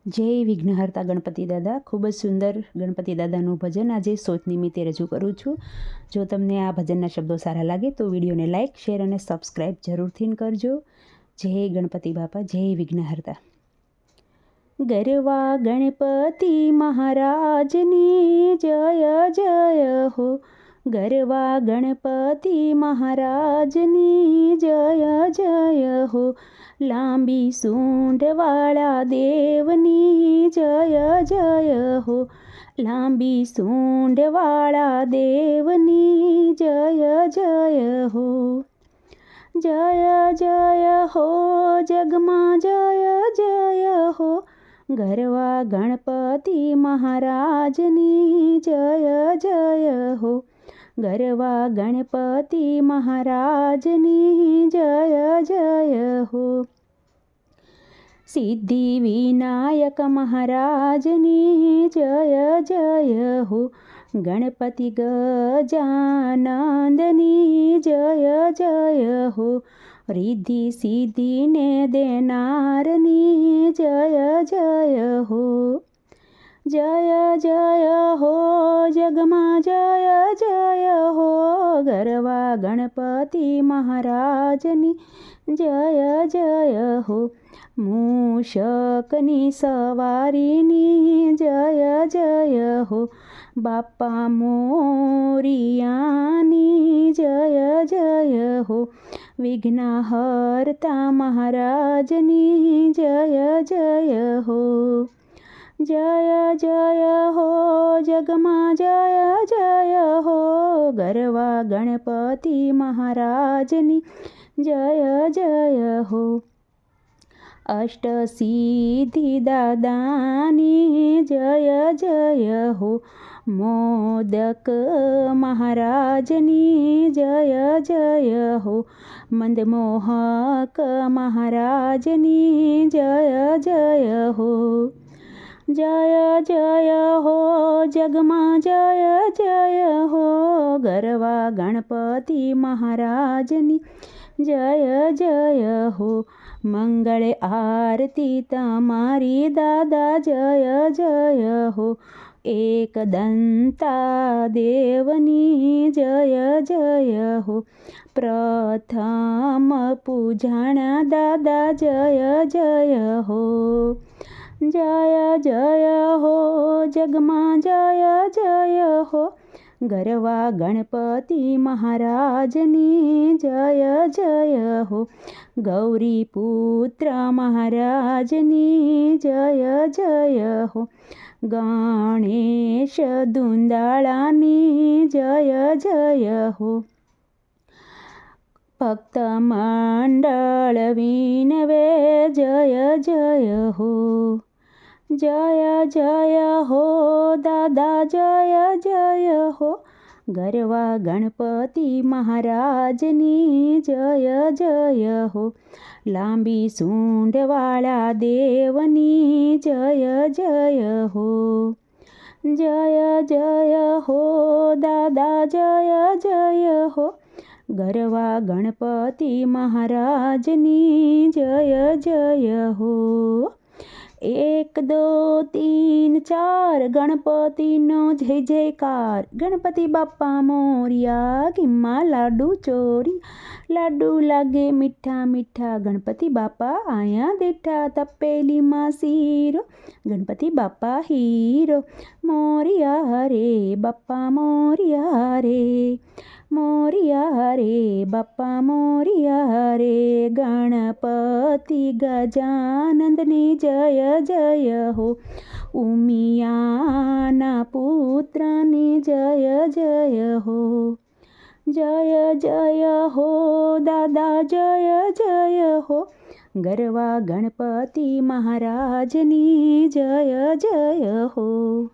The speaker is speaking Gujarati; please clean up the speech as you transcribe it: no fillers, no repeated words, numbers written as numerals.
જય વિઘ્નહર્તા ગણપતિ દાદા. ખૂબ જ સુંદર ગણપતિ દાદાનું ભજન આજે સોચ નિમિત્તે રજૂ કરું છું. જો તમને આ ભજનના શબ્દો સારા લાગે તો વિડીયોને લાઇક, શેર અને સબસ્ક્રાઈબ જરૂરથી કરજો. જય ગણપતિ બાપા, જય વિઘ્નહર્તા. ગરવા ગણપતિ મહારાજની જય જય હો. ગરવા ગણપતિ મહારાજની જય જય હો. લાંબી સૂંઢવાળા દેવની જય જય હો. લાંબી સૂંઢવાળા દેવની જય જય હો. જય જય હો જગમાં જય જય હો. ગરવા ગણપતિ મહારાજની જય જય હો. ગરવા ગણપતિ મહારાજની જય જય હો. સિદ્ધિ વિનાયક મહારાજની જય જય હો. ગણપતિ ગજાનંદની જય જય હો. રિદ્ધિ સિદ્ધિને દેનારની જય જય હો. જય જય હો જગમાં જય જય હો. ગરવા ગણપતિ મહારાજની જય જય હો. મૂષકની સવારીની જય જય હો. બાપા મોરિયાની જય જય હો. વિઘ્નહર્તા મહારાજની જય જય હો. જય જય હો જગમાં જય જય હો. ગરવા ગણપતિ મહારાજની જય જય હો. અષ્ટસિદ્ધિ દાદાની જય જય હો. મોદક મહારાજની જય જય હો. મંદમોહક મહારાજની જય જય હો. જય જય હો જગમાં જય જય હો. ગરવા ગણપતિ મહારાજની જય જય હો. મંગળ આરતી તમારી દાદા જય જય હો. એકદંતા દેવની જય જય હો. પ્રથમ પૂજણ દાદા જય જય હો. જય જય હો જગમાં જય જય હો. ગરવા ગણપતિ મહારાજની જય જય હો. ગૌરી પુત્ર મહારાજની જય જય હો. ગણેશ દુંદાળાની જય જય હો. ભક્ત મંડળ વિનવે જય જય હો. જય જય હો દાદા જય જય હો. ગરવા ગણપતિ મહારાજની જય જય હો. લાંબી સૂંઢવાળા દેવની જય જય હો. જય જય હો દાદા જય જય હો. ગરવા ગણપતિ મહારાજની જય જય હો. એક દો તીન ચાર ગણપતિનો જય જયકાર. ગણપતિ બાપા મોરિયા ઘીમાં લાડુ ચોરી. લાડુ લાગે મીઠા મીઠા ગણપતિ બાપા આયા દેઠા. તપેલીમાં શીરો ગણપતિ બાપા હીરો. મોરિયા રે બાપા મોરિયા રે. મોરિયા રે બાપા મોરિયા રે. ગણપતિ ગજાનંદની જય જય હો. ઉમિયાના પુત્રની જય જય હો. જય જય હો દાદા જય જય હો. ગરવા ગણપતિ મહારાજની જય જય હો.